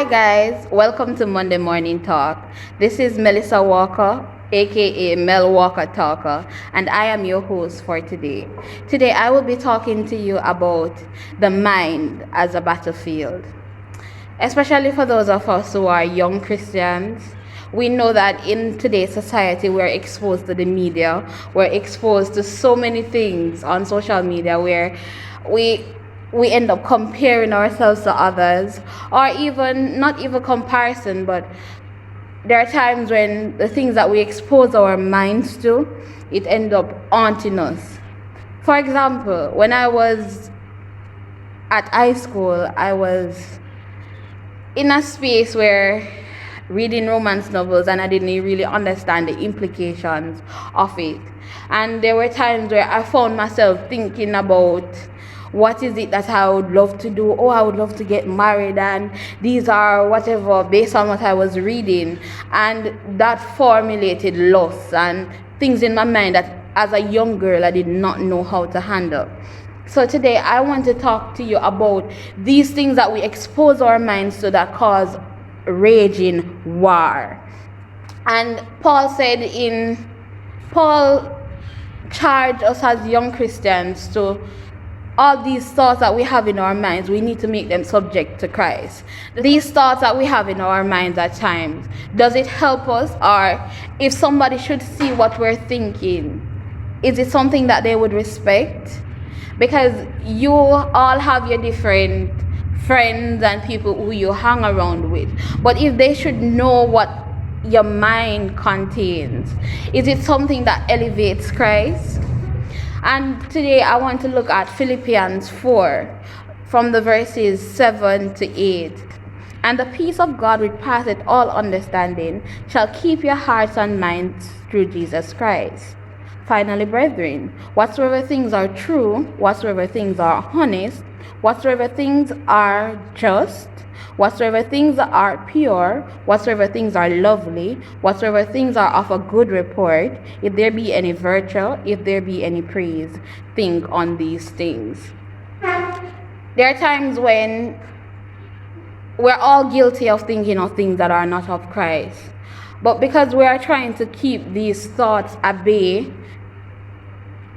guys, welcome to Monday Morning Talk. This is Mellisa Walker, aka Mel Walker Talker, and I am your host for today. Today I will be talking to you about the mind as a battlefield. Especially for those of us who are young Christians, we know that in today's society we're exposed to the media, we're exposed to so many things on social media where we end up comparing ourselves to others, or even not even comparison, but there are times when the things that we expose our minds to, it end up haunting us. For example, when I was at high school, I was in a space where reading romance novels and I didn't really understand the implications of it. And there were times where I found myself thinking about what is it that I would love to do? Oh, I would love to get married, and these are whatever based on what I was reading. And that formulated loss and things in my mind that as a young girl I did not know how to handle. So today I want to talk to you about these things that we expose our minds to that cause raging war. And Paul charged us as young Christians to all these thoughts that we have in our minds, we need to make them subject to Christ. These thoughts that we have in our minds at times, does it help us? Or if somebody should see what we're thinking, is it something that they would respect? Because you all have your different friends and people who you hang around with. But if they should know what your mind contains, is it something that elevates Christ? And today I want to look at Philippians 4 from the verses 7 to 8. And the peace of God which passeth all understanding shall keep your hearts and minds through Jesus Christ. Finally, brethren, whatsoever things are true, whatsoever things are honest, whatsoever things are just, whatsoever things are pure, whatsoever things are lovely, whatsoever things are of a good report, if there be any virtue, if there be any praise, think on these things. There are times when we're all guilty of thinking of things that are not of Christ. But because we are trying to keep these thoughts at bay,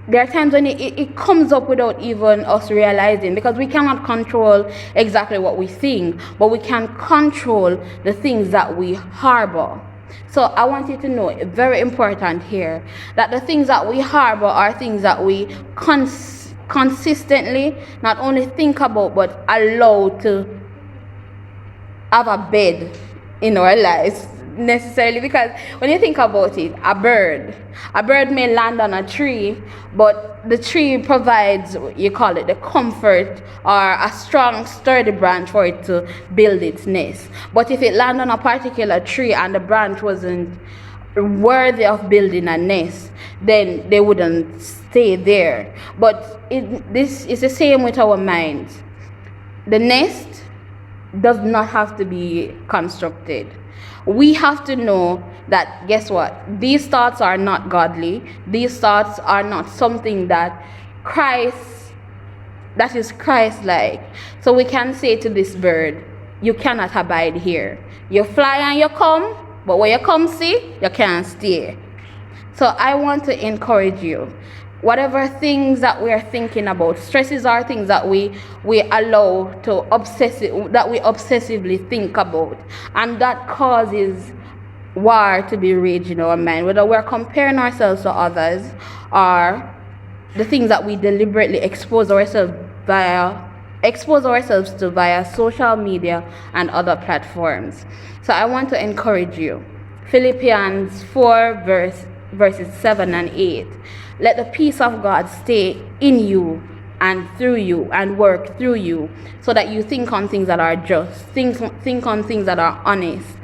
there are times when it comes up without even us realizing, because we cannot control exactly what we think, but we can control the things that we harbor. So I want you to know, very important here, that the things that we harbor are things that we consistently not only think about, but allow to have a bed in our lives. Necessarily, because when you think about it, a bird may land on a tree, but the tree provides, you call it, the comfort or a strong sturdy branch for it to build its nest. But if it landed on a particular tree and the branch wasn't worthy of building a nest, then they wouldn't stay there. But this is the same with our minds. The nest does not have to be constructed. We have to know that, guess what? These thoughts are not godly. These thoughts are not something that is Christ-like. So we can say to this bird, you cannot abide here. You fly and you come, but when you come see, you can't stay. So I want to encourage you. Whatever things that we are thinking about, stresses are things that we allow to obsessively think about, and that causes war to be raging in our mind, whether we're comparing ourselves to others or the things that we deliberately expose ourselves to via social media and other platforms. So I want to encourage you. Philippians 4 verses 7 and 8. Let the peace of God stay in you and through you and work through you, so that you think on things that are just, think on things that are honest,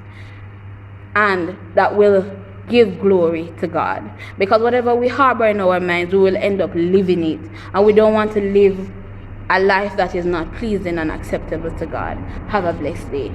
and that will give glory to God. Because whatever we harbor in our minds, we will end up living it, and we don't want to live a life that is not pleasing and acceptable to God. Have a blessed day.